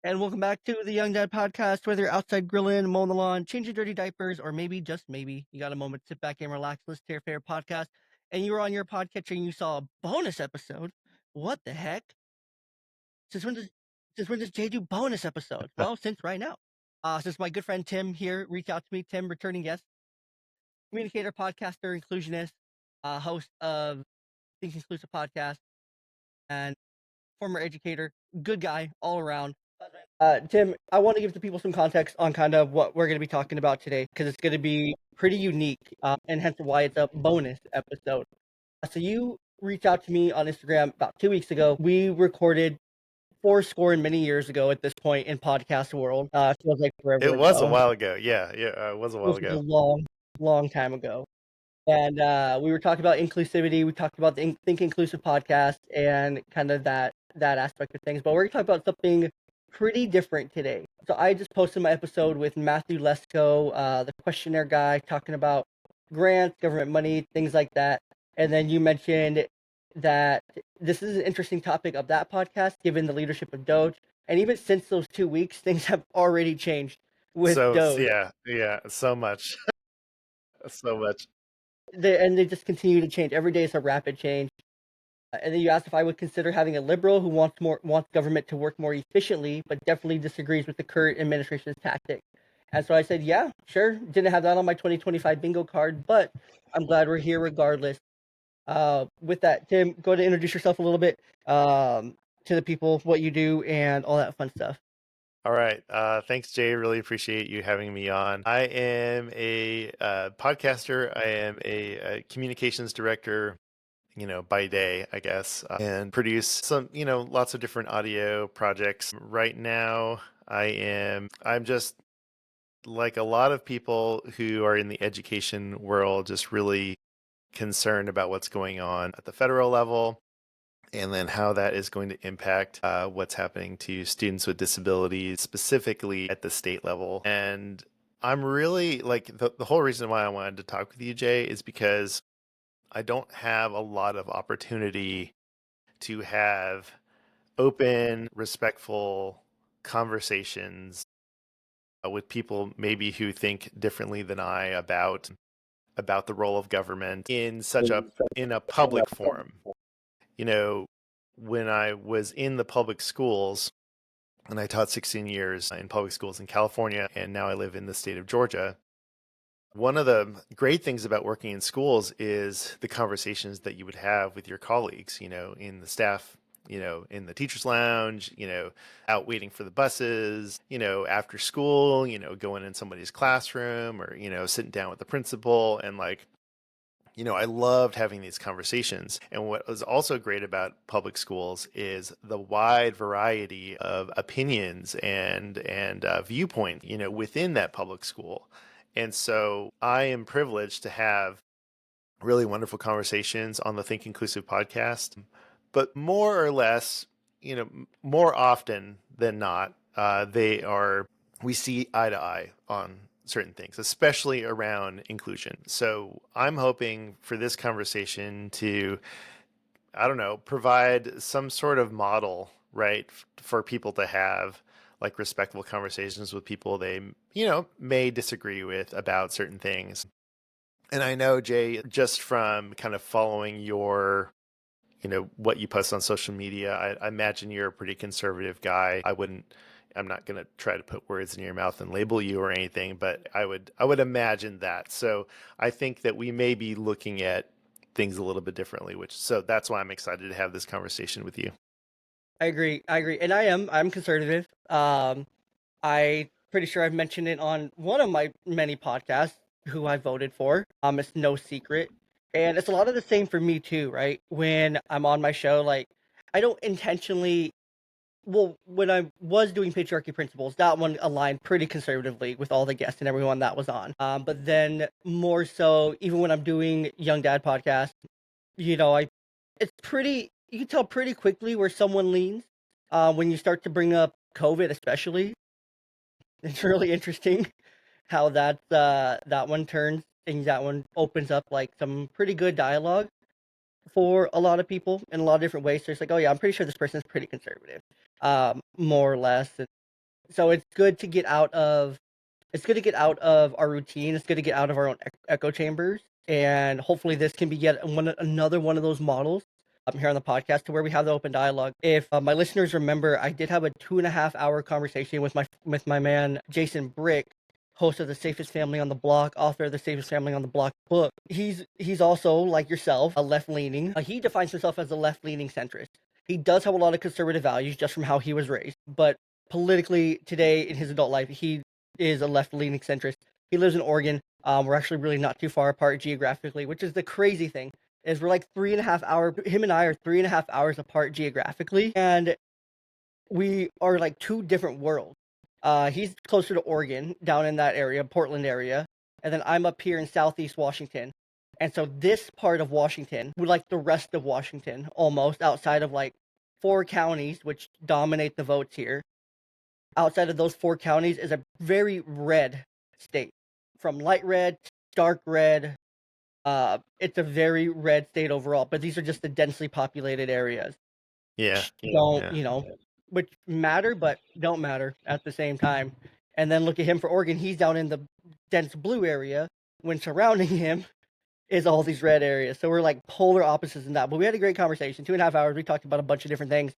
And welcome back to the Young Dad Podcast. Whether you're outside grilling, mowing the lawn, changing dirty diapers, or maybe, just maybe, you got a moment to sit back and relax, listen to your favorite podcast, and you were on your podcatcher and you saw a bonus episode. What the heck? Since when does since when does Jay do bonus episodes? Well, since right now. Since my good friend Tim here reached out to me, Tim, returning guest, communicator, podcaster, inclusionist, host of Think Inclusive Podcast, and former educator, good guy all around. Tim, I want to give the people some context on kind of what we're going to be talking about today because it's going to be pretty unique, and hence why it's a bonus episode. So you reached out to me on Instagram about 2 weeks ago. We recorded four score and many years ago at this point in podcast world. It feels like forever It was a ago. while ago. Yeah, it was a while This was a ago. long, long time ago. And we were talking about inclusivity. We talked about the Think Inclusive podcast and kind of that aspect of things. But we're going to talk about something pretty different today. So I just posted my episode with Matthew Lesko, the questionnaire guy, talking about grants, government money, things like that. And then you mentioned that this is an interesting topic of that podcast, given the leadership of Doge. And even since those 2 weeks, things have already changed with Doge. Yeah, so much, so much. And they just continue to change. Every day is a rapid change. And then you asked if I would consider having a liberal who wants government to work more efficiently, but definitely disagrees with the current administration's tactic. And so I said, yeah, sure. Didn't have that on my 2025 bingo card, but I'm glad we're here regardless. With that, Tim, go to introduce yourself a little bit to the people, what you do, and all that fun stuff. All right. Thanks, Jay. Really appreciate you having me on. I am a podcaster. I am a communications director, by day, I guess, and produce some, lots of different audio projects. Right now, I'm just like a lot of people who are in the education world, just really concerned about what's going on at the federal level and then how that is going to impact what's happening to students with disabilities, specifically at the state level. And I'm really like the whole reason why I wanted to talk with you, Jay, is because I don't have a lot of opportunity to have open, respectful conversations with people maybe who think differently than I about the role of government in a public forum. You know, when I was in the public schools, and I taught 16 years in public schools in California, and now I live in the state of Georgia. One of the great things about working in schools is the conversations that you would have with your colleagues, in the staff, in the teacher's lounge, out waiting for the buses, after school, going in somebody's classroom or, sitting down with the principal and like, I loved having these conversations. And what was also great about public schools is the wide variety of opinions and viewpoint, within that public school. And so I am privileged to have really wonderful conversations on the Think Inclusive podcast. But more or less, more often than not, we see eye to eye on certain things, especially around inclusion. So I'm hoping for this conversation to, I don't know, provide some sort of model, right, for people to have like respectful conversations with people they, may disagree with about certain things. And I know, Jay, just from kind of following what you post on social media, I imagine you're a pretty conservative guy. I'm not going to try to put words in your mouth and label you or anything, but I would imagine that. So I think that we may be looking at things a little bit differently, so that's why I'm excited to have this conversation with you. I agree. And I'm conservative. I pretty sure I've mentioned it on one of my many podcasts who I voted for. It's no secret. And it's a lot of the same for me too, right? When I'm on my show, like I don't intentionally when I was doing patriarchy principles, that one aligned pretty conservatively with all the guests and everyone that was on. But then more so, even when I'm doing Young Dad podcast, I it's pretty you can tell pretty quickly where someone leans when you start to bring up COVID, especially. It's really interesting how that one turns things. That one opens up like some pretty good dialogue for a lot of people in a lot of different ways. So it's like, oh yeah, I'm pretty sure this person's pretty conservative, more or less. So it's good to get out of our routine. It's good to get out of our own echo chambers, and hopefully this can be yet another one of those models here on the podcast to where we have the open dialogue. If my listeners remember, I did have a 2.5 hour conversation with my man Jason Brick, host of the Safest Family on the Block, author of the Safest Family on the Block book. He's also, like yourself, a left leaning. He defines himself as a left leaning centrist. He does have a lot of conservative values just from how he was raised, but politically today in his adult life, he is a left-leaning centrist. He lives in Oregon. We're actually really not too far apart geographically, which is the crazy thing. Is we're like 3.5 hours. Him and I are 3.5 hours apart geographically, and we are like two different worlds. He's closer to Oregon, down in that area, Portland area, and then I'm up here in Southeast Washington. And so this part of Washington, we like the rest of Washington, almost outside of like 4 counties, which dominate the votes here. Outside of those 4 counties is a very red state, from light red to dark red. It's a very red state overall, but these are just the densely populated areas. Yeah. Don't, Yeah. which matter, but don't matter at the same time. And then look at him for Oregon. He's down in the dense blue area when surrounding him is all these red areas. So we're like polar opposites in that. But we had a great conversation, 2.5 hours. We talked about a bunch of different things.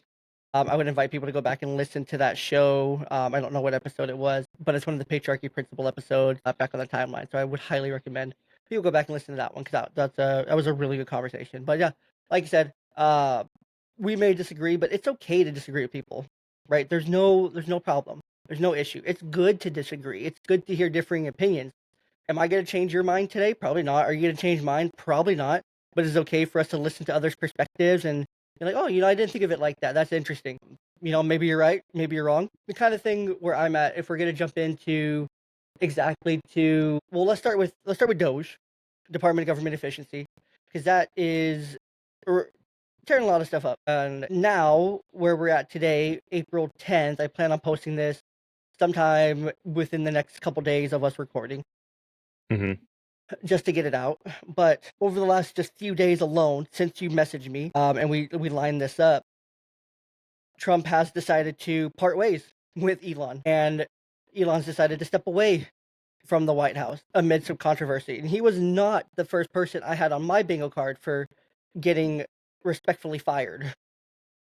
I would invite people to go back and listen to that show. I don't know what episode it was, but it's one of the patriarchy principle episodes back on the timeline. So I would highly recommend people go back and listen to that one because that was a really good conversation. But yeah, like you said, we may disagree, but it's okay to disagree with people, right? There's no problem. There's no issue. It's good to disagree. It's good to hear differing opinions. Am I going to change your mind today? Probably not. Are you going to change mine? Probably not. But it's okay for us to listen to others' perspectives and you're like, oh, I didn't think of it like that. That's interesting. Maybe you're right. Maybe you're wrong. The kind of thing where I'm at, if we're going to jump into well, let's start with Doge, Department of Government Efficiency, because that is tearing a lot of stuff up. And now, where we're at today, April 10th, I plan on posting this sometime within the next couple days of us recording Hmm. just to get it out. But over the last just few days alone, since you messaged me, and we lined this up, Trump has decided to part ways with Elon, and Elon's decided to step away from the White House amid some controversy. And he was not the first person I had on my bingo card for getting respectfully fired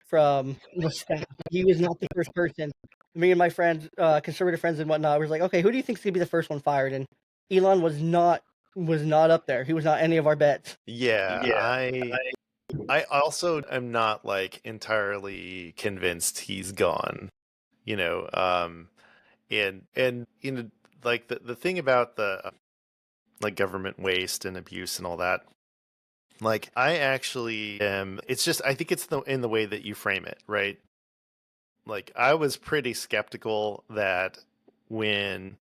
from the staff. He was not the first person. Me and my friends, conservative friends and whatnot, was like, okay, who do you think's gonna be the first one fired? And Elon was not up there. He was not any of our bets. Yeah, Yeah. I also am not like entirely convinced he's gone, you know. And like the thing about the like government waste and abuse and all that, like I actually am. It's just I think it's in the way that you frame it, right? Like I was pretty skeptical that when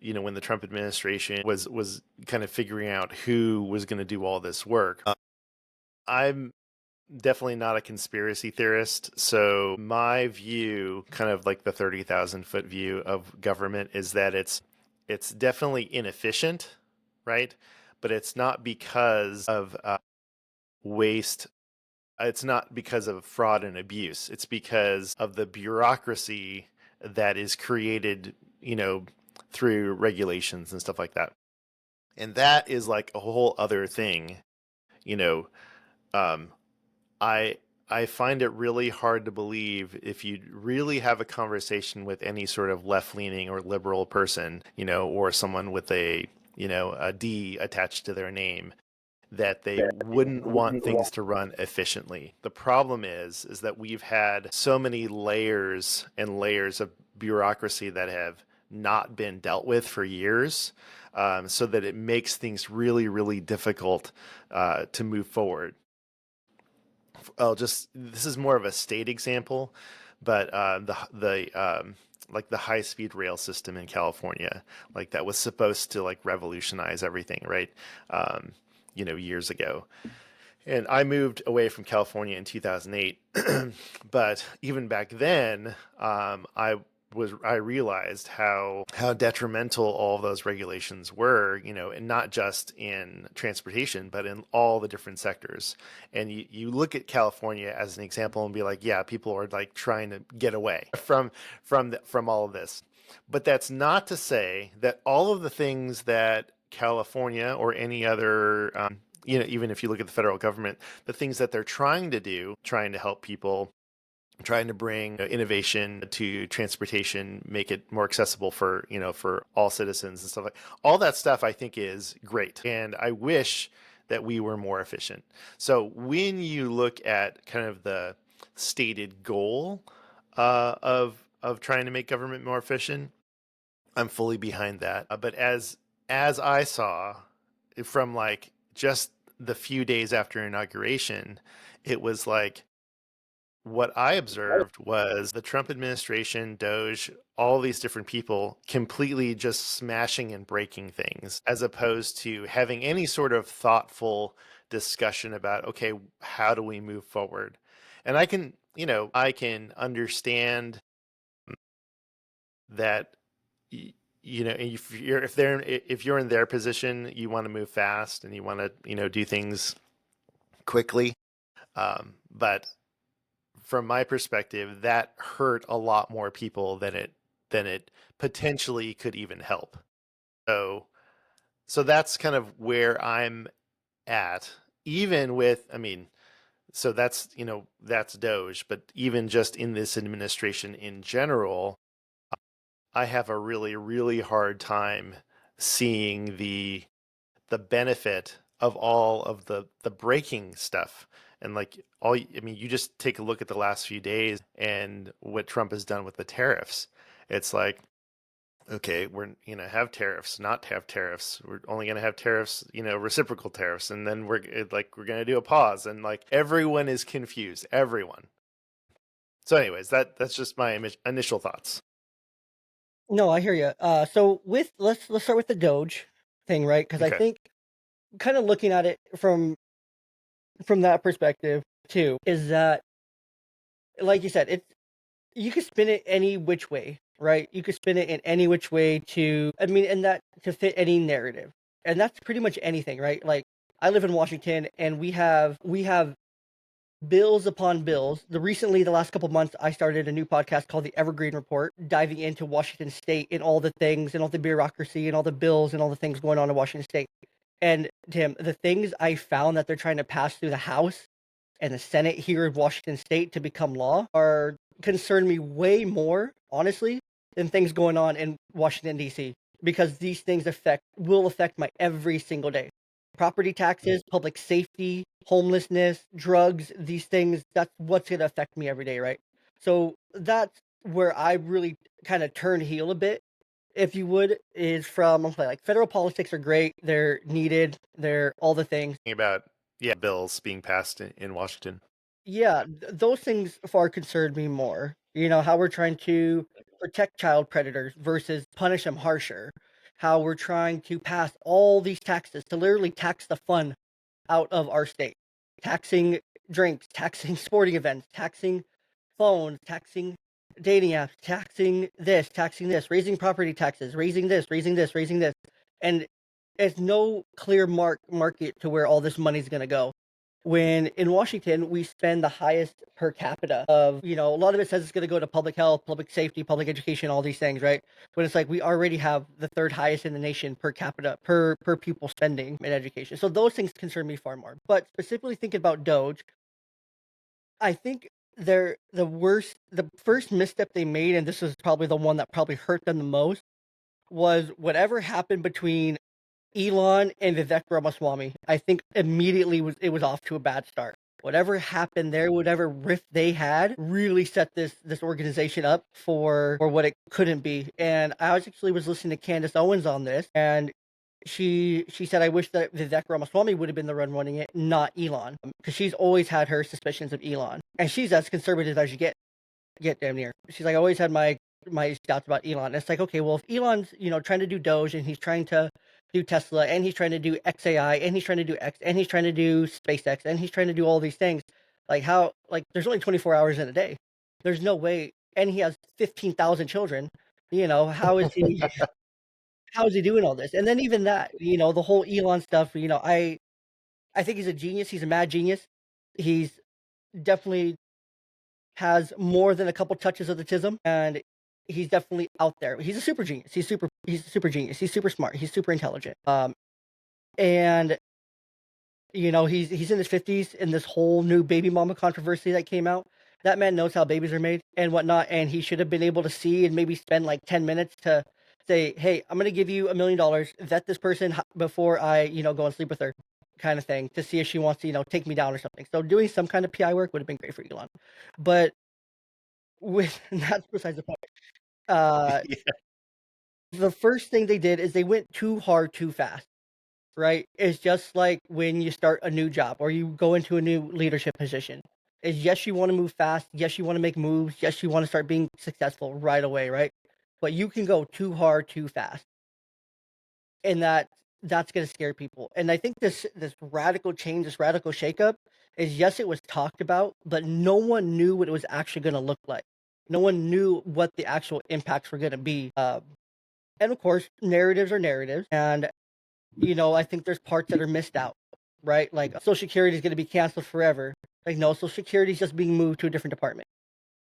when the Trump administration was kind of figuring out who was going to do all this work. I'm definitely not a conspiracy theorist. So my view, kind of like the 30,000-foot view of government, is that it's definitely inefficient, right? But it's not because of waste. It's not because of fraud and abuse. It's because of the bureaucracy that is created, through regulations and stuff like that. And that is like a whole other thing, you know. Um, I I find it really hard to believe if you really have a conversation with any sort of left-leaning or liberal person, or someone with a D attached to their name, that they wouldn't want things to run efficiently. The problem is that we've had so many layers and layers of bureaucracy that have not been dealt with for years, so that it makes things really, really difficult to move forward. This is more of a state example, but the like the high speed rail system in California, like that was supposed to like revolutionize everything, right? Years ago. And I moved away from California in 2008, but even back then, I I realized how detrimental all of those regulations were, and not just in transportation, but in all the different sectors. And you look at California as an example and be like, yeah, people are like trying to get away from all of this. But that's not to say that all of the things that California or any other, even if you look at the federal government, the things that they're trying to do, trying to help people, trying to bring innovation to transportation, make it more accessible for all citizens and stuff like all that stuff, I think is great. And I wish that we were more efficient. So when you look at kind of the stated goal of trying to make government more efficient, I'm fully behind that. But as I saw from like just the few days after inauguration, it was like what I observed was the Trump administration, Doge, all these different people completely just smashing and breaking things, as opposed to having any sort of thoughtful discussion about, okay, how do we move forward? And I can understand that, if you're in their position, you want to move fast and you want to, do things quickly. But from my perspective, that hurt a lot more people than it potentially could even help. So so that's kind of where I'm at. Even with, I mean, so that's Doge, but even just in this administration in general, I have a really, really hard time seeing the benefit of all of the breaking stuff. And like I mean, you just take a look at the last few days and what Trump has done with the tariffs. It's like, okay, we're have tariffs, not have tariffs. We're only going to have tariffs, reciprocal tariffs, and then we're going to do a pause, and like everyone is confused, everyone. So, anyways, that's just my initial thoughts. No, I hear you. So with let's start with the Doge thing, right? Because I Okay. think kind of looking at it from that perspective too is that, like you said, it's you could spin it any which way, right? You could spin it in any which way to, I mean, and that to fit any narrative, and that's pretty much anything, right? Like I live in Washington, and we have bills upon bills. The last couple months, I started a new podcast called the Evergreen Report, diving into Washington State and all the things and all the bureaucracy and all the bills and all the things going on in Washington State. And Tim, the things I found that they're trying to pass through the House and the Senate here in Washington State to become law are concern me way more, honestly, than things going on in Washington D.C. because these things will affect my every single day. Property taxes, public safety, homelessness, drugs, these things, that's what's going to affect me every day, right? So that's where I really kind of turn heel a bit, if you would, is from okay, like federal politics are great, they're needed, they're all the things. About, yeah, bills being passed in Washington. Yeah, those things far concern me more. You know, how we're trying to protect child predators versus punish them harsher. How we're trying to pass all these taxes to literally tax the fun out of our state. Taxing drinks, taxing sporting events, taxing phones, taxing dating apps, taxing this, raising property taxes, raising this, raising this, raising this. And there's no clear market to where all this money's going to go. When in Washington, we spend the highest per capita of, a lot of it says it's going to go to public health, public safety, public education, all these things, right? But it's like we already have the third highest in the nation per capita, per pupil spending in education. So those things concern me far more. But specifically thinking about Doge, I think the first misstep they made, and this is probably the one that probably hurt them the most, was whatever happened between Elon and Vivek Ramaswamy. I think immediately it was off to a bad start. Whatever happened there, whatever rift they had, really set this organization up for what it couldn't be. And I actually was listening to Candace Owens on this, and she said, "I wish that Vivek Ramaswamy would have been the one running it, not Elon, because she's always had her suspicions of Elon, and she's as conservative as you get damn near. She's like, I always had my doubts about Elon. And it's like, okay, well, if Elon's trying to do Doge and he's trying to do Tesla and he's trying to do XAI and he's trying to do X and he's trying to do SpaceX and he's trying to do all these things, like how there's only 24 hours in a day. There's no way, and he has 15,000 children. How is he how is he doing all this? And then even that, the whole Elon stuff, I think he's a genius. He's a mad genius. He's definitely has more than a couple touches of the tism, and he's definitely out there. He's a super genius. He's a super genius. He's super smart. He's super intelligent. And he's in his 50s in this whole new baby mama controversy that came out. That man knows how babies are made and whatnot, and he should have been able to see and maybe spend like 10 minutes to say, "Hey, I'm gonna give you $1 million. Vet this person before I, go and sleep with her," kind of thing, to see if she wants to, take me down or something. So doing some kind of PI work would have been great for Elon, but with that's besides the point. Uh, Yeah. the first thing they did is they went too hard too fast. Right? It's just like when you start a new job or you go into a new leadership position. Is yes, you want to move fast. Yes, you want to make moves. Yes, you want to start being successful right away, right? But you can go too hard too fast, and that's going to scare people. And I think this radical change, this radical shakeup, is yes, it was talked about, but no one knew what it was actually going to look like. No one knew what the actual impacts were going to be. And of course, narratives are narratives, and I think there's parts that are missed out, right? Like Social Security is going to be canceled forever. Like, no, Social Security is just being moved to a different department.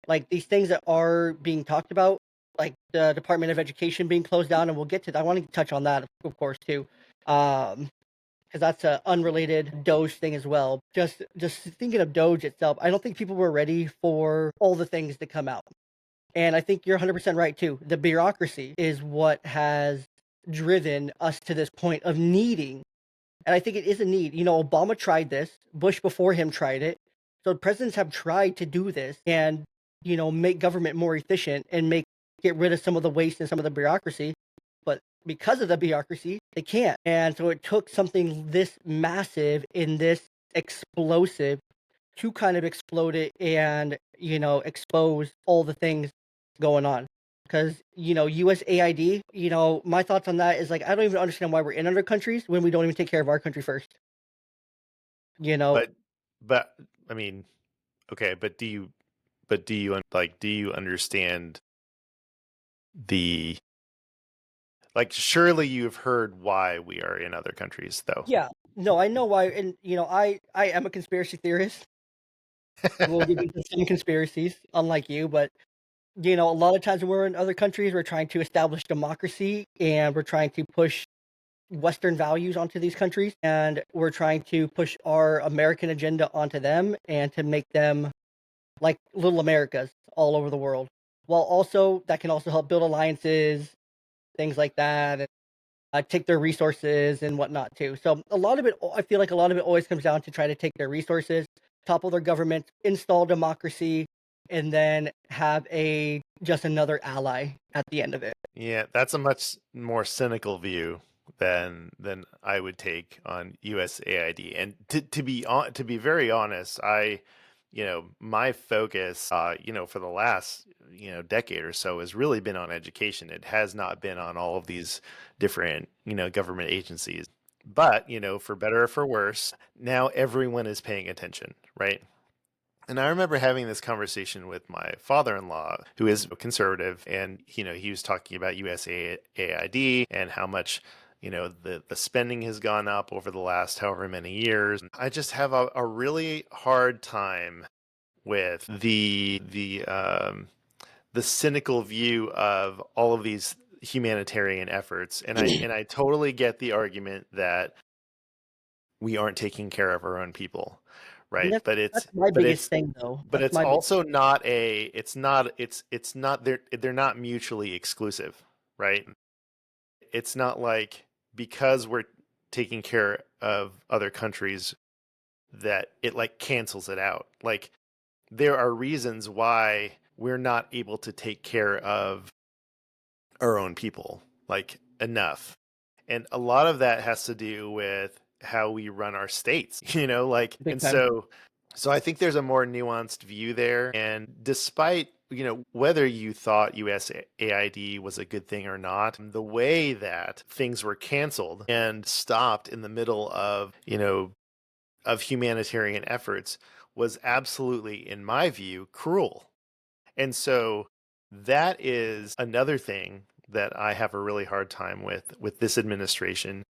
Like these things that are being talked about, like the Department of Education being closed down, and we'll get to that. I want to touch on that, of course, too, because that's an unrelated Doge thing as well. Just thinking of Doge itself, I don't think people were ready for all the things to come out. And I think you're 100% right too. The bureaucracy is what has driven us to this point of needing, and I think it is a need. Obama tried this, Bush before him tried it. So presidents have tried to do this and, make government more efficient and get rid of some of the waste and some of the bureaucracy. But because of the bureaucracy, they can't. And so it took something this massive and this explosive to kind of explode it and, expose all the things going on. Because, USAID, my thoughts on that is like, I don't even understand why we're in other countries when we don't even take care of our country first. You know, But but I mean, okay, but do you understand the like surely you've heard why we are in other countries though. yeah, no, I know why. And, I am a conspiracy theorist. We'll get into some conspiracies, unlike you, but, a lot of times when we're in other countries, we're trying to establish democracy and we're trying to push Western values onto these countries, and we're trying to push our American agenda onto them and to make them like little Americas all over the world. While also that can also help build alliances, things like that, and take their resources and whatnot too. So a lot of it, I feel like a lot of it always comes down to try to take their resources, topple their government, install democracy, and then have a just another ally at the end of it. Yeah, that's a much more cynical view than I would take on USAID. And to be very honest, my focus for the last decade or so has really been on education. It has not been on all of these different government agencies. But for better or for worse, now everyone is paying attention, right? And I remember having this conversation with my father-in-law, who is conservative, and he was talking about USAID and how much the spending has gone up over the last however many years. I just have a really hard time with the cynical view of all of these humanitarian efforts, and I totally get the argument that we aren't taking care of our own people, And right? that's my biggest thing, though. But That's it's my big. also not a it's not they're not mutually exclusive, right? It's not like because we're taking care of other countries that it like cancels it out. Like there are reasons why we're not able to take care of our own people like enough. And a lot of that has to do with how we run our states, like Big and time. so I think there's a more nuanced view there. And despite, whether you thought USAID was a good thing or not, the way that things were canceled and stopped in the middle of, of humanitarian efforts was absolutely, in my view, cruel. And so That is another thing that I have a really hard time with this administration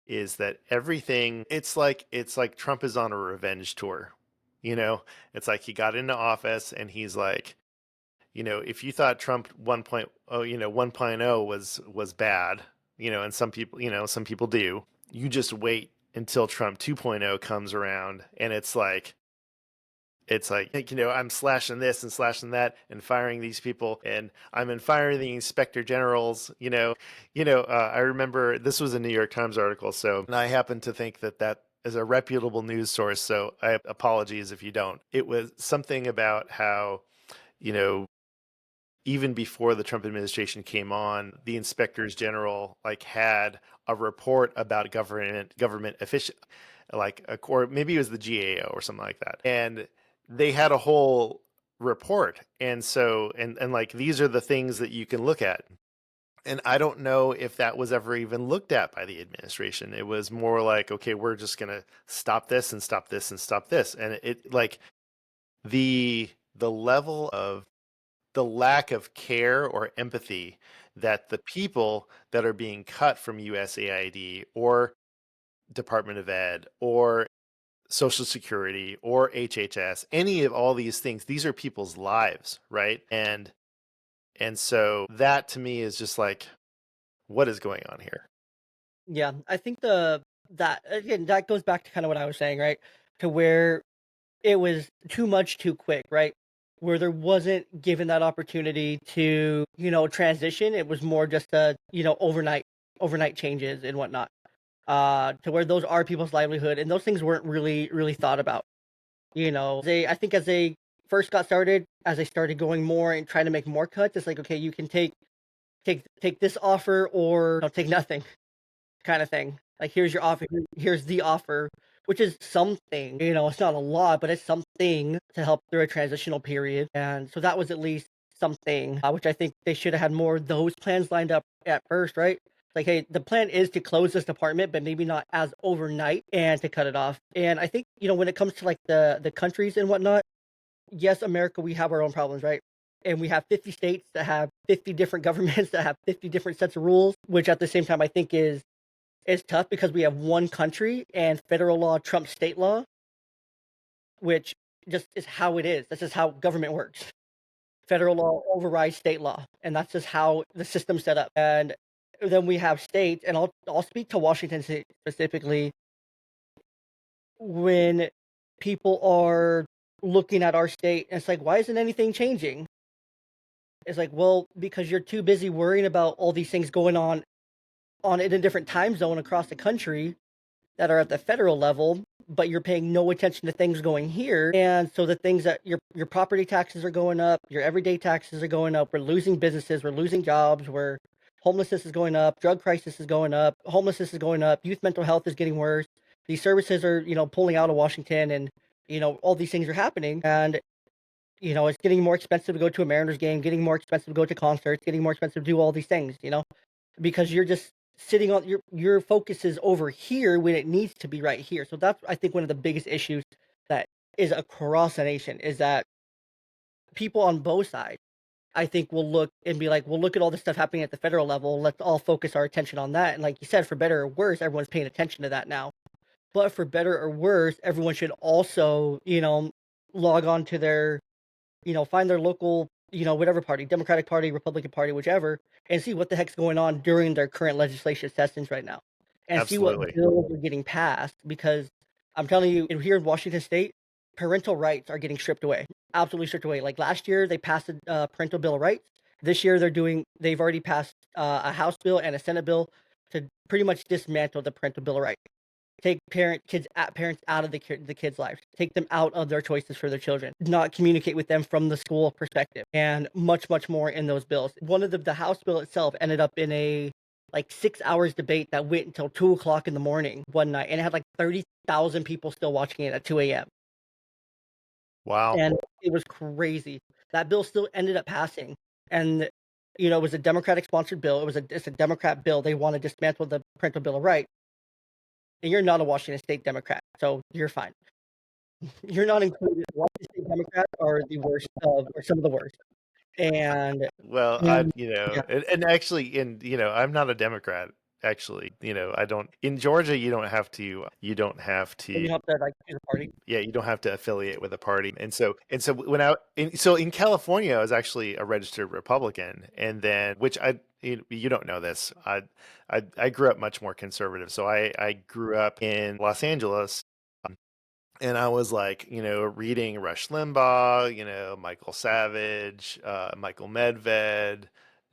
is that everything it's like Trump is on a revenge tour. You know, it's like he got into office and he's like, if you thought Trump 1.0 was bad, and some people do, you just wait until Trump 2.0 comes around and it's like I'm slashing this and slashing that and firing these people and I'm firing the inspector generals. I remember this was a New York Times article, so and I happen to think that is a reputable news source, so I apologies if you don't. It was something about how you know even before the Trump administration came on, the inspectors general had a report about government efficient, or maybe it was the GAO or something like that, and they had a whole report, and so and these are the things that you can look at. And I don't know if that was ever even looked at by the administration. It was more like, okay, we're just gonna stop this and stop this and stop this, and it the level of the lack of care or empathy that the people that are being cut from USAID or Department of Ed or Social Security or HHS, any of all these things, these are people's lives, right? And so that to me is just like, what is going on here? Yeah, I think the that again that goes back to kind of what I was saying, right? To where it was too much too quick, right? Where there wasn't given that opportunity to, transition. It was more just a, overnight changes and whatnot. To where those are people's livelihood and those things weren't really thought about. I think as they first got started, as they started going more and trying to make more cuts, it's like, okay, you can take this offer or take nothing kind of thing. Like, here's your offer, here's the offer, which is something, it's not a lot, but it's something to help through a transitional period. And so that was at least something, which I think they should have had more of those plans lined up at first, right? Like, hey, the plan is to close this department, but maybe not as overnight and to cut it off. And I think, when it comes to like the countries and whatnot, yes, America, we have our own problems, right? And we have 50 states that have 50 different governments that have 50 different sets of rules, which at the same time I think is it's tough because we have one country and federal law trumps state law, which just is how it is. That's just how government works. Federal law overrides state law, and that's just how the system's set up. And then we have states, and I'll speak to Washington State specifically. When people are looking at our state, and it's like, why isn't anything changing? It's like, well, because you're too busy worrying about all these things going on in a different time zone across the country that are at the federal level, but you're paying no attention to things going here. And so the things that your property taxes are going up, your everyday taxes are going up. We're losing businesses, we're losing jobs, where homelessness is going up, drug crisis is going up, homelessness is going up, youth mental health is getting worse. These services are, pulling out of Washington and all these things are happening. And it's getting more expensive to go to a Mariners game, getting more expensive to go to concerts, getting more expensive to do all these things, because you're just sitting on your focus is over here when it needs to be right here. So that's I think one of the biggest issues that is across the nation is that people on both sides I think will look and be like, well, look at all the stuff happening at the federal level. Let's all focus our attention on that. And like you said, for better or worse, everyone's paying attention to that now. But for better or worse, everyone should also, log on to their find their local, whatever party, Democratic Party, Republican Party, whichever, and see what the heck's going on during their current legislation sessions right now, and see what Absolutely. bills are getting passed. Because I'm telling you, here in Washington State, parental rights are getting stripped away, absolutely stripped away. Like last year, they passed a parental bill of rights. This year, they've already passed a House bill and a Senate bill to pretty much dismantle the parental bill of rights. Take parents out of the kids' lives. Take them out of their choices for their children. Not communicate with them from the school perspective, and much more in those bills. One of the House bill itself ended up in a like 6 hours debate that went until 2 o'clock in the morning one night, and it had like 30,000 people still watching it at 2 a.m. Wow. And it was crazy. That bill still ended up passing, and it was a Democratic sponsored bill. It's a Democrat bill. They want to dismantle the parental bill of rights, and you're not a Washington State Democrat, so you're fine. You're not included. Washington State Democrats are the worst of, or some of the worst. And Well, in yeah, and actually, I'm not a Democrat. Actually, I don't. In Georgia, you don't have and to, you have to like choose a party. yeah, you don't have to affiliate with a party. And so in California, I was actually a registered Republican, and then which you don't know this. I grew up much more conservative. So I grew up in Los Angeles, and I was like, reading Rush Limbaugh, Michael Savage, Michael Medved,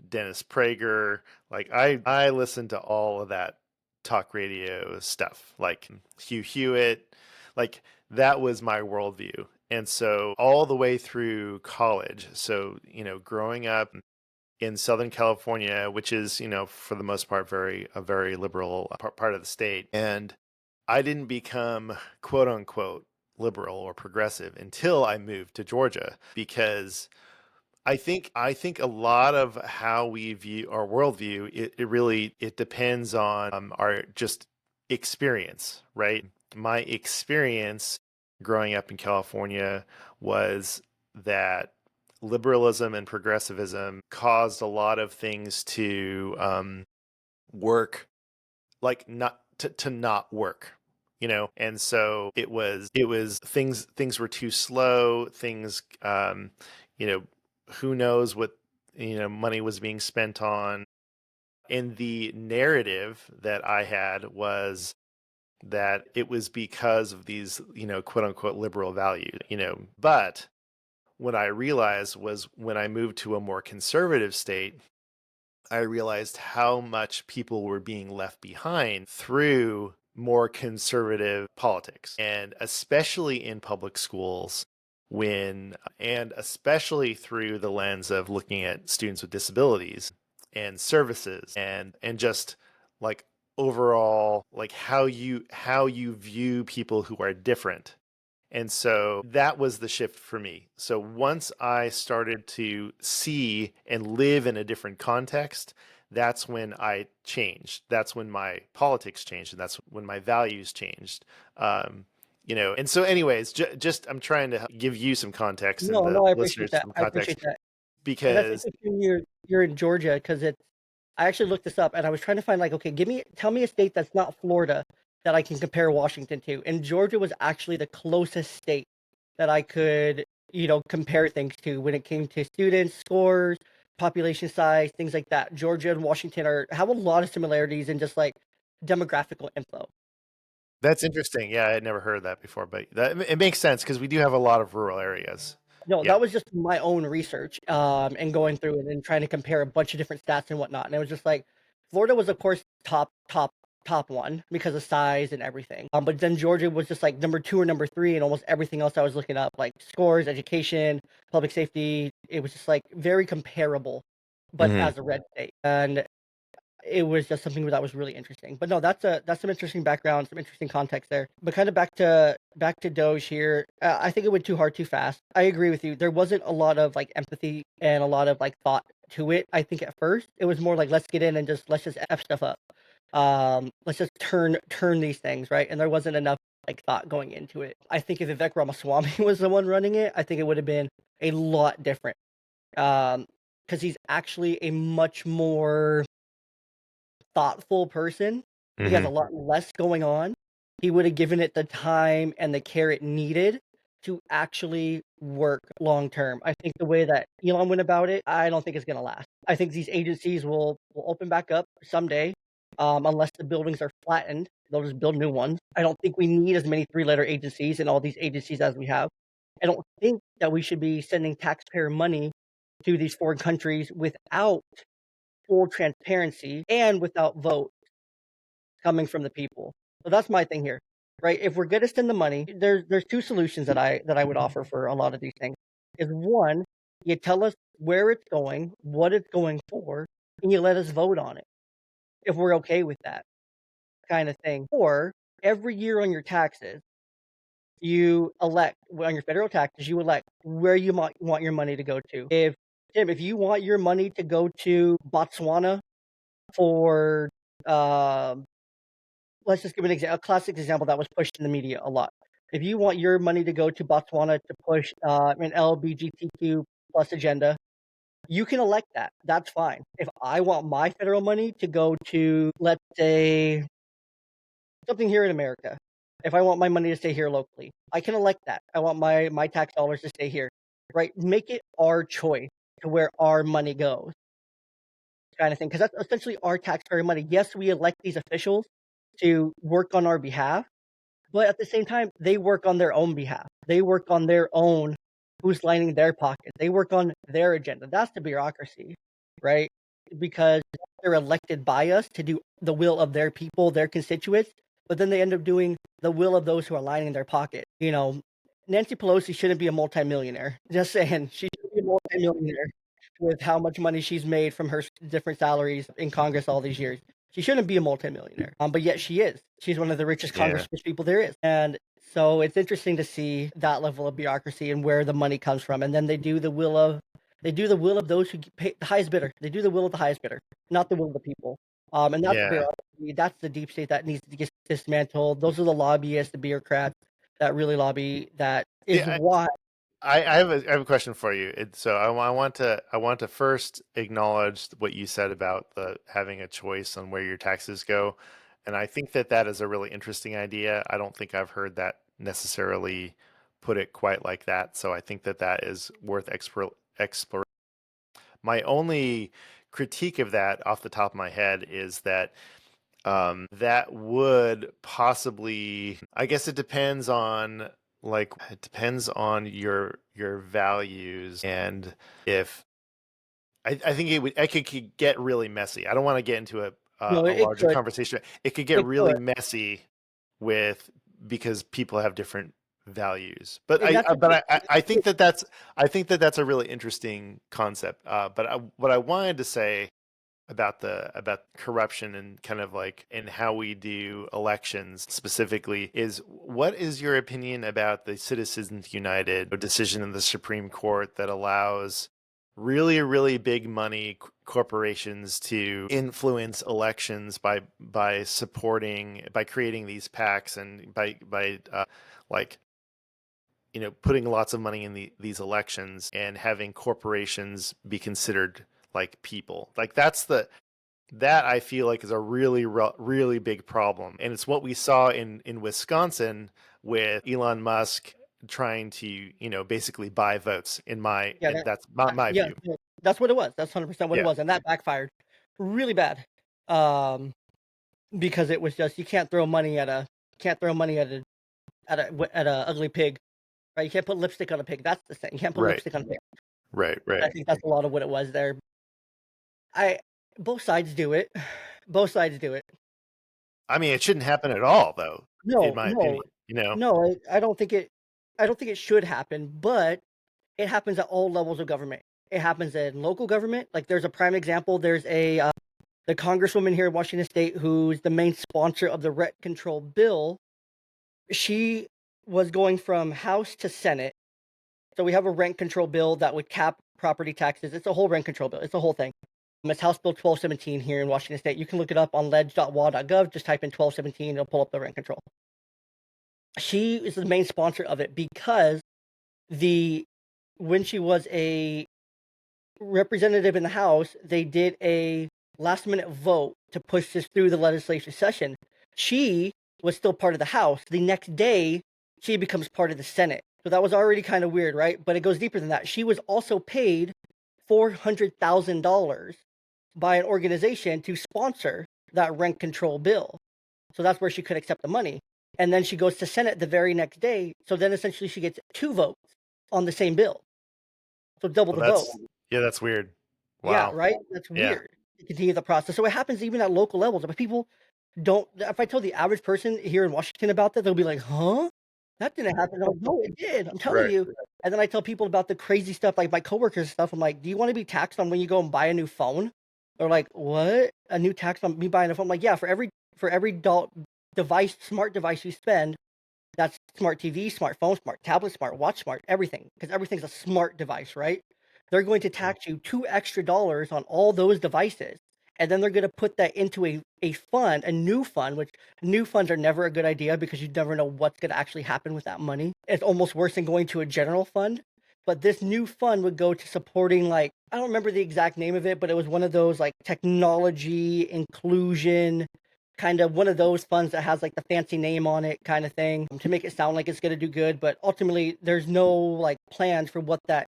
Dennis Prager. Like I listened to all of that talk radio stuff, like Hugh Hewitt. Like that was my worldview. And so all the way through college, so growing up in Southern California, which is, for the most part, a very liberal part of the state. And I didn't become quote unquote liberal or progressive until I moved to Georgia, because I think a lot of how we view our worldview, it really it depends on our just experience, right? My experience growing up in California was that liberalism and progressivism caused a lot of things to work, like not to not work, and so it was things were too slow, things, you know who knows what money was being spent on. And the narrative that I had was that it was because of these, quote unquote liberal values, but what I realized was when I moved to a more conservative state, I realized how much people were being left behind through more conservative politics, and especially in public schools, and especially through the lens of looking at students with disabilities and services, and just like overall, like how you view people who are different. And so that was the shift for me. So once I started to see and live in a different context, that's when I changed. That's when my politics changed, and that's when my values changed. And so, anyways, just I'm trying to give you some context and No, the no, I appreciate listeners that. some I appreciate context, that. And that's because interesting you're in Georgia because it's I actually looked this up and I was trying to find like, okay, tell me a state that's not Florida that I can compare Washington to. And Georgia was actually the closest state that I could, compare things to when it came to students, scores, population size, things like that. Georgia and Washington have a lot of similarities in just like demographical info. that's interesting. Yeah, I had never heard that before, but it makes sense because we do have a lot of rural areas. No, Yeah. that was just my own research, and going through it and trying to compare a bunch of different stats and whatnot. And it was just like Florida was, of course, top one because of size and everything. But then Georgia was just like number two or number three, and almost everything else I was looking up, like scores, education, public safety. It was just like very comparable, but Hmm. as a red state. And it was just something that was really interesting. But no, that's some interesting background, some interesting context there. But kind of back to Doge here. I think it went too hard, too fast. I agree with you. There wasn't a lot of like empathy and a lot of like thought to it. I think at first it was more like let's get in and let's just f stuff up. Let's just turn these things right. And there wasn't enough like thought going into it. I think if Vivek Ramaswamy was the one running it, I think it would have been a lot different. Because he's actually a much more thoughtful person. He has a Hmm. lot less going on. He would have given it the time and the care it needed to actually work long term. I think the way that Elon went about it, I don't think it's going to last. I think these agencies will open back up someday, unless the buildings are flattened. They'll just build new ones. I don't think we need as many three-letter agencies and all these agencies as we have. I don't think that we should be sending taxpayer money to these foreign countries without full transparency and without vote coming from the people. So that's my thing here, right? If we're going to send the money, there's two solutions that I would offer for a lot of these things. Is one, you tell us where it's going, what it's going for, and you let us vote on it if we're okay with that kind of thing. Or every year on your taxes, you elect on your federal taxes, you elect where you might want your money to go to. If Tim, if you want your money to go to Botswana for um let's just give an example, a classic example that was pushed in the media a lot. If you want your money to go to Botswana to push an LGBTQ plus agenda, You can elect that. That's fine. If I want my federal money to go to, let's say, something here in America, if I want my money to stay here locally, I can elect that. I want my tax dollars to stay here, right? Make it our choice to where our money goes, kind of thing, because that's essentially our taxpayer money. Yes, we elect these officials to work on our behalf, but at the same time, they work on their own behalf. They work on their own, who's lining their pocket. They work on their agenda. That's the bureaucracy, right? Because they're elected by us to do the will of their people, their constituents, but then they end up doing the will of those who are lining their pocket. You know, Nancy Pelosi shouldn't be a multimillionaire. Just saying, she should be a multimillionaire with how much money she's made from her different salaries in Congress all these years. She shouldn't be a multimillionaire, but yet she is. She's one of the richest Yeah. Congress people there is. And so it's interesting to see that level of bureaucracy and where the money comes from. And then they do the will of those who pay the highest bidder. They do the will of the highest bidder, not the will of the people. And that's the Yeah. bureaucracy. That's the deep state that needs to get dismantled. Those are the lobbyists, the bureaucrats that really lobby. That is Yeah. why. I have a question for you. So I want to first acknowledge what you said about the having a choice on where your taxes go, and I think that that is a really interesting idea. I don't think I've heard that necessarily put it quite like that, so I think that that is worth explore. My only critique of that off the top of my head is that that would possibly, I guess it depends on it depends on your values and if I think it could get really messy. I don't want to get into No, a it larger could. conversation. It could get It really could. messy with because people have different values. But And that's I think that that's a really interesting concept. What I wanted to say about corruption and kind of like in how we do elections specifically is what is your opinion about the Citizens United decision in the Supreme Court that allows really big money corporations to influence elections by supporting by creating these PACs and by like putting lots of money in these elections and having corporations be considered like people. Like that I feel like is a really big problem, and it's what we saw in Wisconsin with Elon Musk trying to basically buy votes. yeah, That's my yeah, view. yeah, that's what it was. That's 100% what it Yeah, was, and that backfired really bad. Um, because it was just you can't throw money at a ugly pig, right? You can't put lipstick on a pig. That's the thing. You can't put right, lipstick on a pig. right. I think that's a lot of what it was there. I Both sides do it. Both sides do it. I mean, it shouldn't happen at all, though, in No, my no, opinion. You know, no. I don't think it. I don't think it should happen, but it happens at all levels of government. It happens in local government. Like there's a prime example. There's the congresswoman here in Washington State who's the main sponsor of the rent control bill. She was going from House to Senate. So we have a rent control bill that would cap property taxes. It's a whole rent control bill. It's a whole thing. It's House Bill 1217 here in Washington State. You can look it up on ledge.wa.gov. Just type in 1217. It'll pull up the rent control. She is the main sponsor of it because when she was a representative in the House, they did a last minute vote to push this through the legislative session. She was still part of the House. The next day, she becomes part of the Senate. So that was already kind of weird, right? But it goes deeper than that. She was also paid $400,000 by an organization to sponsor that rent control bill. So that's where she could accept the money. And then she goes to Senate the very next day. So then essentially she gets 2 votes on the same bill. So double well, the vote. that's weird. Yeah, Wow. right? That's Yeah. weird to continue the process. So it happens even at local levels. But people don't, if I tell the average person here in Washington about that, they'll be like, huh? That didn't happen. I'm like, no, it did. I'm telling Right. you. And then I tell people about the crazy stuff, like my coworkers and stuff. I'm like, do you want to be taxed on when you go and buy a new phone? They're like, what? A new tax on me buying a phone? I'm like, yeah, for every device, smart device you spend, that's smart TV, smart phone, smart tablet, smart watch, smart everything, because everything's a smart device, right? They're going to tax you $2 extra on all those devices. And then they're going to put that into a fund, a new fund, which new funds are never a good idea because you never know what's going to actually happen with that money. It's almost worse than going to a general fund But this new fund would go to supporting, like, I don't remember the exact name of it, but it was one of those like technology inclusion, kind of one of those funds that has like the fancy name on it kind of thing to make it sound like it's going to do good. But ultimately, there's no like plans for what that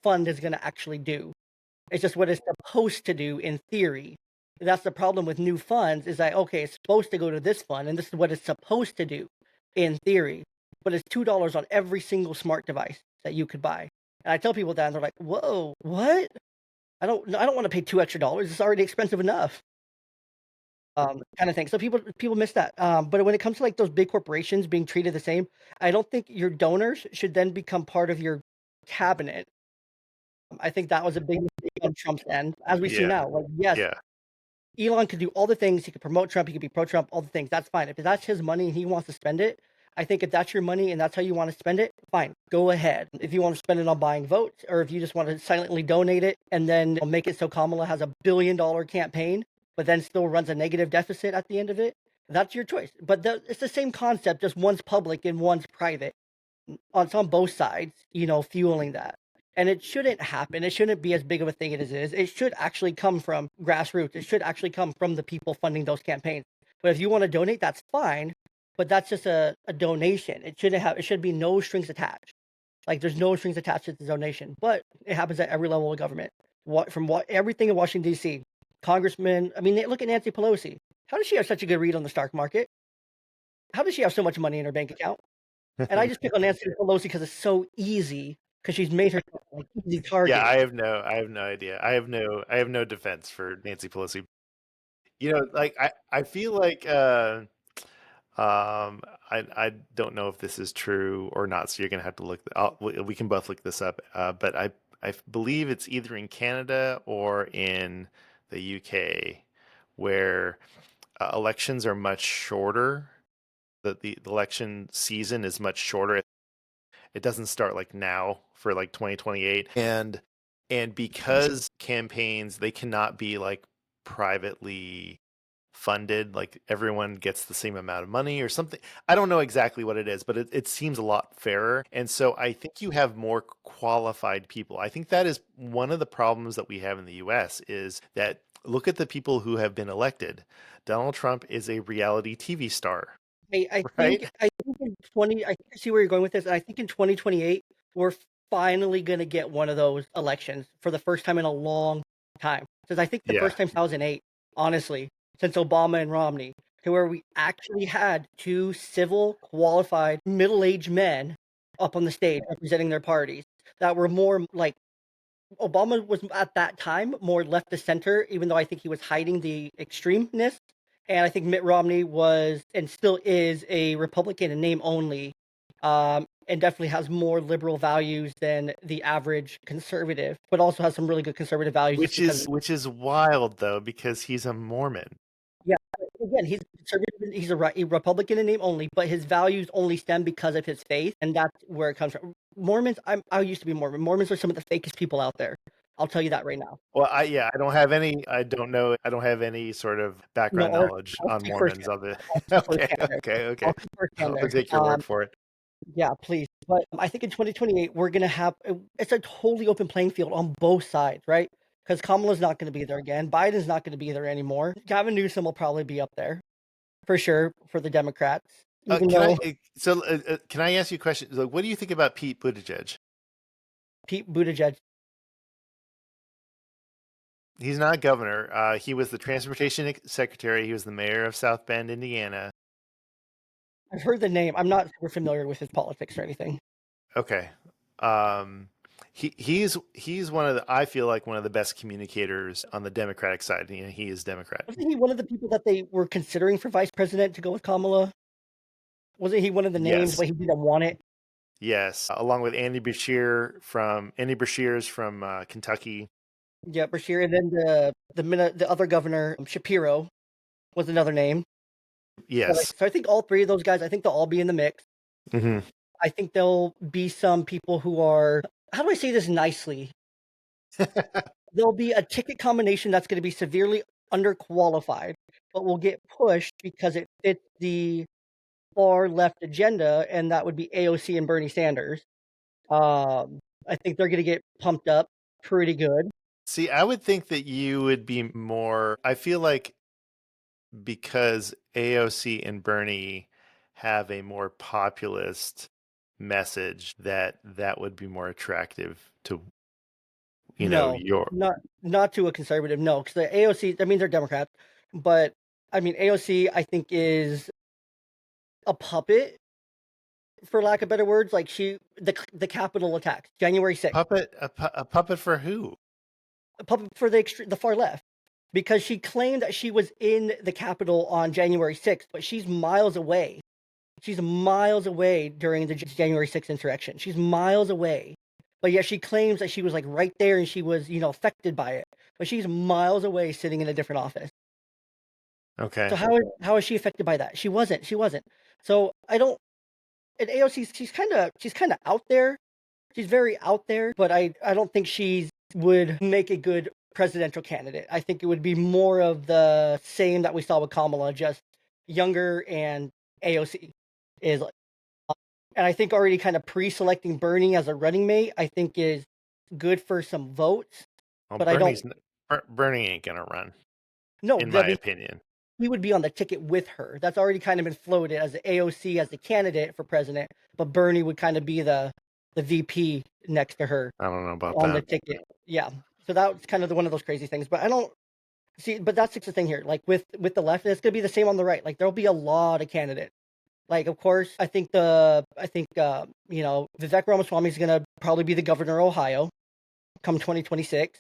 fund is going to actually do. It's just what it's supposed to do in theory. That's the problem with new funds is that, okay, it's supposed to go to this fund and this is what it's supposed to do in theory, but it's $2 on every single smart device that you could buy. And I tell people that and they're like, whoa, what? I don't want to pay $2 extra. It's already expensive enough. Kind of thing. So people miss that. But when it comes to like those big corporations being treated the same, I don't think your donors should then become part of your cabinet. I think that was a big mistake on Trump's end, as we see Yeah, now. Like, yes, yeah. Elon could do all the things. He could promote Trump. He could be pro-Trump. All the things. That's fine. If that's his money and he wants to spend it, I think if that's your money and that's how you want to spend it, fine, go ahead. If you want to spend it on buying votes, or if you just want to silently donate it and then make it so Kamala has $1 billion campaign, but then still runs a negative deficit at the end of it, that's your choice. But it's the same concept, just one's public and one's private. It's on both sides, fueling that. And it shouldn't happen. It shouldn't be as big of a thing as it is. It should actually come from grassroots. It should actually come from the people funding those campaigns. But if you want to donate, that's fine. But that's just a donation. It should be no strings attached. Like there's no strings attached to the donation. But it happens at every level of government. Everything in Washington D.C. Congressmen. I mean, look at Nancy Pelosi. How does she have such a good read on the stock market? How does she have so much money in her bank account? And I just pick on Nancy Pelosi because it's so easy, because she's made herself like easy Yeah, target. I have no idea. I have no defense for Nancy Pelosi. Like I feel like I don't know if this is true or not, so you're gonna have to look. We can both look this up. But I believe it's either in Canada or in the UK where elections are much shorter. The election season is much shorter. It doesn't start like now for like 2028, and because campaigns they cannot be like privately funded, like everyone gets the same amount of money or something. I don't know exactly what it is, but it seems a lot fairer. And so I think you have more qualified people. I think that is one of the problems that we have in the US is that look at the people who have been elected. Donald Trump is a reality TV star, right? I think in 20, I think I see where you're going with this. And I think in 2028, we're finally going to get one of those elections for the first time in a long time. Because I think the Yeah. first time 2008, honestly, since Obama and Romney, to where we actually had two civil, qualified, middle-aged men up on the stage representing their parties that were more like Obama was at that time more left to center, even though I think he was hiding the extremeness. And I think Mitt Romney was and still is a Republican in name only, and definitely has more liberal values than the average conservative, but also has some really good conservative values just because, Which is wild though, because he's a Mormon. yeah, again, he's conservative, he's a Republican in name only, but his values only stem because of his faith, and that's where it comes from. Mormons, I used to be Mormon. Mormons are some of the fakest people out there. I'll tell you that right now. Well, I don't have any. I don't know. I don't have any sort of No, background knowledge I'll on speak Mormons. firsthand. Other, I'll speak okay, firsthand there. okay. I'll speak firsthand I'll there. take your word for it. Yeah, please. But I think in 2028 we're gonna have it's a totally open playing field on both sides, right? Because Kamala's not going to be there again. Biden's not going to be there anymore. Gavin Newsom will probably be up there for sure for the Democrats. Even Can though can I ask you a question? Like, what do you think about Pete Buttigieg? Pete Buttigieg, He's not governor. He was the transportation secretary. He was the mayor of South Bend, Indiana. I've heard the name. I'm not super familiar with his politics or anything. Okay. Um, he's one of the I feel like one of the best communicators on the Democratic side. He is Democrat. Wasn't he one of the people that they were considering for vice president to go with Kamala? Wasn't he one of the names, Yes. but he didn't want it? Yes, along with Andy Bashir's from Kentucky. Yeah, Bashir, and then the other governor, Shapiro, was another name. Yes. So I think all three of those guys, I think they'll all be in the mix. Hmm. I think there'll be some people who are, how do I say this nicely? There'll be a ticket combination that's going to be severely underqualified, but will get pushed because it fits the far left agenda, and that would be AOC and Bernie Sanders. I think they're going to get pumped up pretty good. See, I would think that you would be more. I feel like because AOC and Bernie have a more populist message, that would be more attractive to No, your. not to a conservative. No, because the AOC, I mean, they're Democrats, but I mean, AOC, I think is a puppet, for lack of better words. Like the Capitol attacks, January 6th, A puppet for who? a puppet for the far left, because she claimed that she was in the Capitol on January 6th, but she's miles away. She's miles away during the January 6th insurrection. She's miles away. But yet she claims that she was like right there and she was, affected by it. But she's miles away sitting in a different office. So Okay. how is she affected by that? She wasn't. She wasn't. So I don't and AOC she's kinda out there. She's very out there, but I don't think she would make a good presidential candidate. I think it would be more of the same that we saw with Kamala, just younger, and AOC is like, and I think already kind of pre-selecting Bernie as a running mate, I think is good for some votes, Well, but I don't Bernie ain't gonna run, know. in I my mean, opinion. he would be on the ticket with her. That's already kind of been floated as the AOC as the candidate for president, but Bernie would kind of be the VP next to her I don't know about on the that. ticket. Yeah. So that was kind of one of those crazy things. But I don't see. But that's the thing here. Like with the left, it's gonna be the same on the right. Like there'll be a lot of candidates. Like, of course, Vivek Ramaswamy is gonna probably be the governor of Ohio come 2026.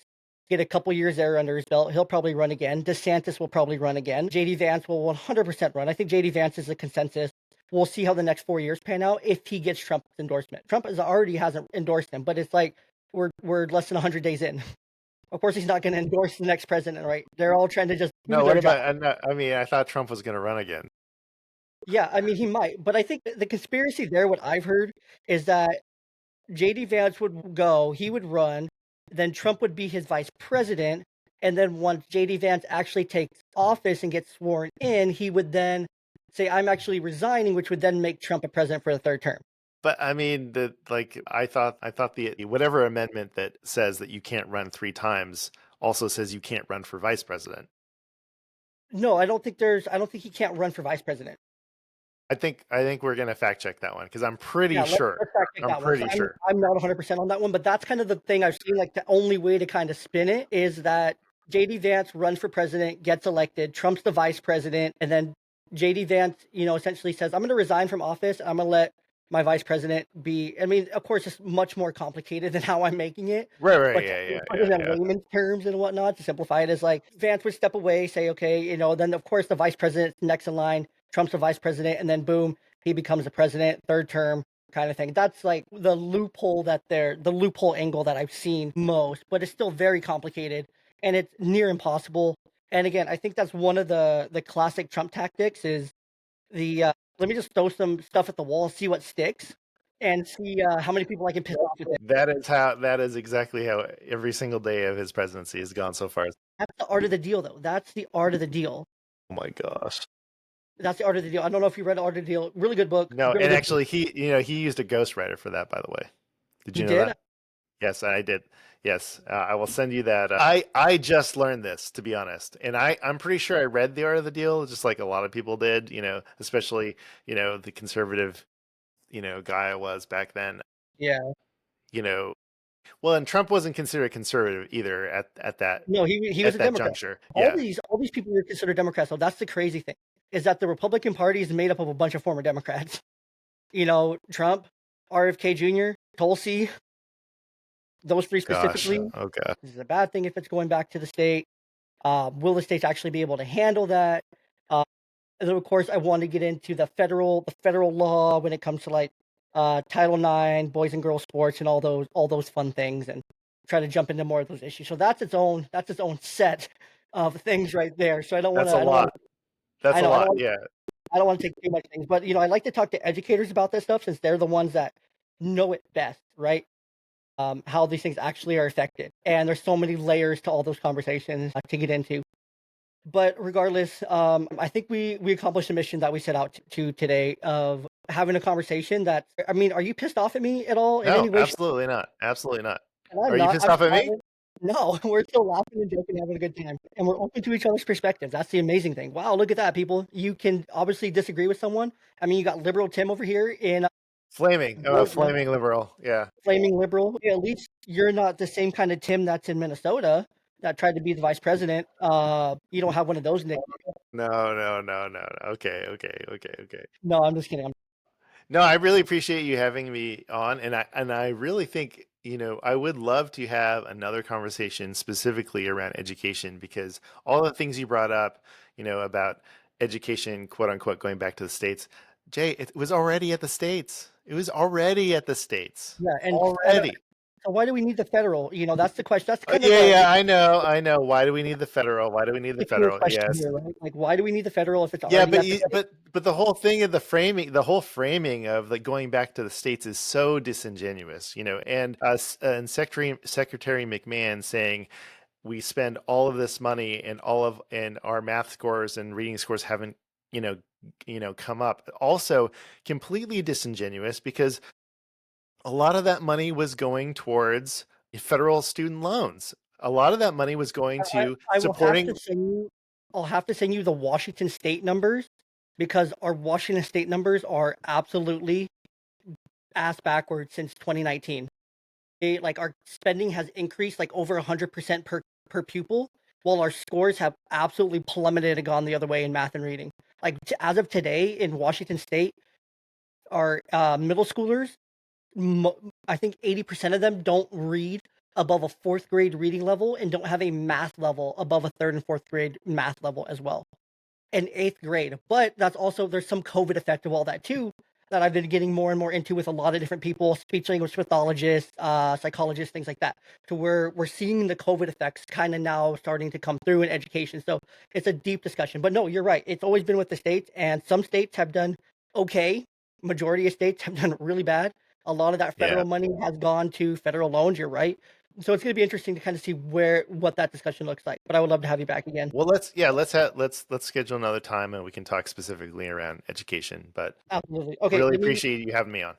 Get a couple years there under his belt. He'll probably run again. DeSantis will probably run again. JD Vance will 100% run. I think JD Vance is a consensus. We'll see how the next 4 years pan out if he gets Trump's endorsement. Trump hasn't endorsed him, but it's like we're less than 100 days in. Of course, he's not going to endorse the next president, right? They're all trying to just do No, what their job. about? I mean, I thought Trump was gonna run again. Yeah, I mean, he might, but I think the conspiracy there, what I've heard, is that JD Vance would go, he would run, then Trump would be his vice president, and then once JD Vance actually takes office and gets sworn in, he would then say, "I'm actually resigning," which would then make Trump a president for the third term. But I mean, I thought the whatever amendment that says that you can't run 3 times also says you can't run for vice president. No, I don't think he can't run for vice president. I think we're gonna fact check that one because I'm pretty Yeah, sure. let's fact check I'm that one. So pretty I'm sure. I'm not 100% on that one, but that's kind of the thing I've seen. Like the only way to kind of spin it is that JD Vance runs for president, gets elected, Trump's the vice president, and then JD Vance, essentially says, "I'm going to resign from office. I'm going to let my vice president be." I mean, of course, it's much more complicated than how I'm making it, Right, right, but yeah, to yeah, put yeah, it in yeah. layman's terms and whatnot, to simplify it, is like Vance would step away, say, "Okay," then of course the vice president's next in line. Trump's the vice president, and then boom, he becomes the president, third term kind of thing. That's like the loophole angle that I've seen most, but it's still very complicated and it's near impossible. And again, I think that's one of the classic Trump tactics is let me just throw some stuff at the wall, see what sticks, and see how many people I can piss off with it. That is exactly how every single day of his presidency has gone so far. That's the art of the deal, though. That's the art of the deal. Oh my gosh. That's the art of the deal. I don't know if you read Art of the Deal. Really good book. No, Really and good book. actually he used a ghostwriter for that, by the way. Did He you know did. that? Yes, I did. Yes, I will send you that. I just learned this, to be honest, and I'm pretty sure I read The Art of the Deal, just like a lot of people did. Especially the conservative guy I was back then. Yeah. You know, well, and Trump wasn't considered conservative either No, he was at a that Democrat. juncture. All Yeah. these all these people were considered Democrats. So that's the crazy thing, is that the Republican Party is made up of a bunch of former Democrats. Trump, RFK Jr., Tulsi, those three Gosh. specifically. Oh God. This is a bad thing if it's going back to the state. Will the states actually be able to handle that? Uh, and then of course I want to get into the federal law when it comes to like Title IX, boys and girls sports, and all those fun things, and try to jump into more of those issues. So that's its own set of things right there. So That's a I don't want lot. to That's I a know lot. Yeah. I don't want to take too much things, but I like to talk to educators about this stuff since they're the ones that know it best, right? How these things actually are affected, and there's so many layers to all those conversations to get into. But regardless, I think we accomplished the mission that we set out to today of having a conversation that, I mean, are you pissed off at me at all in No, any way? absolutely not. Absolutely not. And I'm Are you not. pissed I'm off at me? smiling. No, we're still laughing and joking, having a good time, and we're open to each other's perspectives. That's the amazing thing. Wow, look at that, people! You can obviously disagree with someone. I mean, you got liberal Tim over here in Georgia, Flaming liberal. Yeah. flaming liberal. Yeah, at least you're not the same kind of Tim that's in Minnesota that tried to be the vice president. You don't have one of those nicknames. No, no, no, no, no. Okay, okay, okay, okay. No, I'm just kidding. No, I really appreciate you having me on, and I really think, I would love to have another conversation specifically around education because all the things you brought up, about education, quote unquote, going back to the States, Jay, it was already at the States. It was already at the States. Yeah, and Already. so why do we need the federal? That's the question. That's kind of Yeah, the yeah, I know. Why do we need the federal? Why do we need the core federal? question Yes. here, right? Like, why do we need the federal if it's Yeah, already at the but the whole thing of the whole framing of like going back to the states is so disingenuous, and and Secretary McMahon saying we spend all of this money and our math scores and reading scores haven't, you know, come up. Also completely disingenuous because a lot of that money was going towards federal student loans. A lot of that money was going to I will have to supporting. send you. I'll have to send you the Washington State numbers because our Washington State numbers are absolutely ass backwards since 2019. Like our spending has increased like over 100% per pupil, while our scores have absolutely plummeted and gone the other way in math and reading. Like as of today in Washington State, our middle schoolers, I think 80% of them don't read above a fourth grade reading level and don't have a math level above a third and fourth grade math level as well in eighth grade. But that's also, there's some COVID effect of all that too that I've been getting more and more into with a lot of different people, speech language pathologists, psychologists, things like that. To where we're seeing the COVID effects kind of now starting to come through in education. So it's a deep discussion. But no, you're right. It's always been with the states, and some states have done okay. Majority of states have done really bad. A lot of that Yeah. federal money has gone to federal loans. You're right. So it's going to be interesting to kind of see what that discussion looks like. But I would love to have you back again. Well, let's schedule another time and we can talk specifically around education. But Absolutely. Okay, really let me, appreciate you having me on.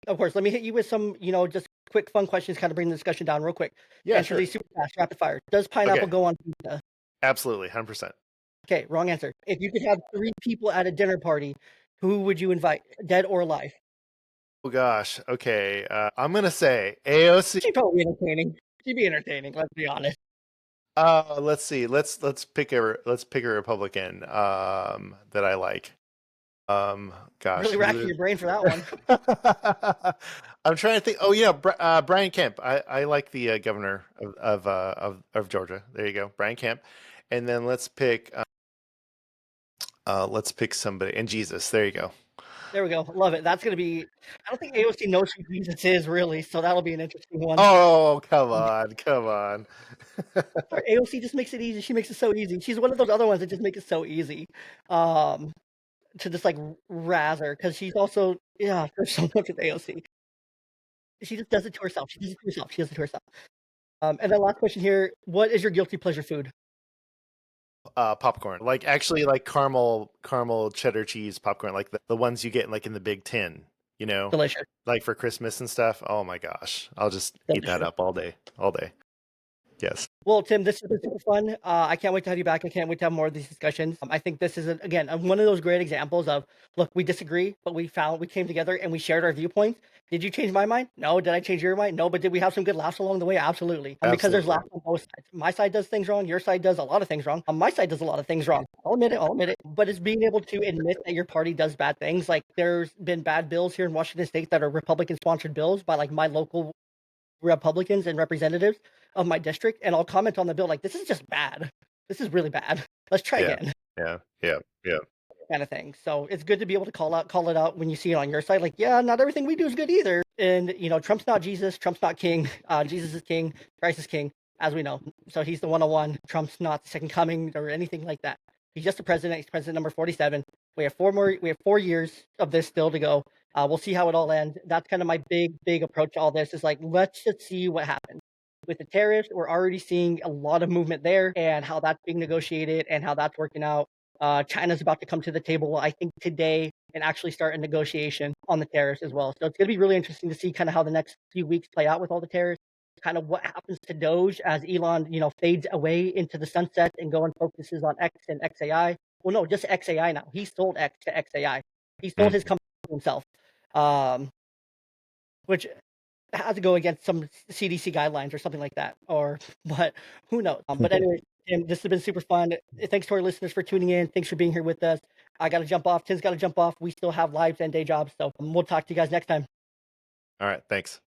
of course, let me hit you with some, just quick fun questions, kind of bring the discussion down real quick. Yeah, Answer sure. these super fast, rapid fire. Does pineapple Okay. go on pizza? Absolutely, 100%. Okay, wrong answer. If you could have three people at a dinner party, who would you invite, dead or alive? Oh gosh. Okay. I'm gonna say AOC. She'd probably be entertaining. She'd be entertaining, let's be honest. Let's see. Let's pick a Republican that I like. Gosh, Really who racking is your brain for that one. I'm trying to think. Oh yeah, Brian Kemp. I like the governor of Georgia. There you go, Brian Kemp. And then let's pick somebody. And Jesus. There you go. There we go. Love it. That's going to be, I don't think AOC knows who Jesus is really, so that'll be an interesting one. Oh, come on, come on. AOC just makes it easy. She makes it so easy. She's one of those other ones that just make it so easy. To just like razz her because she's also, yeah, there's so much with AOC. She just does it to herself. She does it to herself. She does it to herself. And then last question here: what is your guilty pleasure food? Popcorn. Like actually like caramel cheddar cheese popcorn, like the ones you get like in the big tin, Delicious, like for Christmas and stuff. Oh my gosh. I'll just eat that delicious. up all day. All day. Yes. Well, Tim, this has been super fun. I can't wait to have you back. I can't wait to have more of these discussions. I think this is, again, one of those great examples of, look, we disagree, but we came together and we shared our viewpoints. Did you change my mind? No. Did I change your mind? No. But did we have some good laughs along the way? Absolutely. Because there's Absolutely. laughs on both sides. My side does things wrong. Your side does a lot of things wrong. My side does a lot of things wrong. I'll admit it. I'll admit it. But it's being able to admit that your party does bad things. Like there's been bad bills here in Washington State that are Republican sponsored bills by like my local Republicans and representatives of my district, and I'll comment on the bill like, this is just bad. This is really bad. Let's try Yeah. again, Yeah. Yeah. Yeah. kind of thing. So it's good to be able to call it out when you see it on your side. Like, yeah, not everything we do is good either. And Trump's not Jesus. Trump's not king. Jesus is king. Christ is king, as we know. So he's the 101. Trump's not the second coming or anything like that. He's just a president. He's president number 47. We have 4 years of this still to go. We'll see how it all ends. That's kind of my big approach to all this is like, let's just see what happens. with the tariffs, we're already seeing a lot of movement there and how that's being negotiated and how that's working out. China's about to come to the table, I think, today and actually start a negotiation on the tariffs as well. So it's going to be really interesting to see kind of how the next few weeks play out with all the tariffs, kind of what happens to Doge as Elon, fades away into the sunset and go and focuses on X and XAI. Well, no, just XAI now. He sold X to XAI. He sold his Mhm. company to himself, which has to go against some CDC guidelines or something like that, or but who knows? But anyway, Tim, this has been super fun. Thanks to our listeners for tuning in. Thanks for being here with us. I got to jump off. Tim's got to jump off. We still have lives and day jobs, so we'll talk to you guys next time. All right, thanks.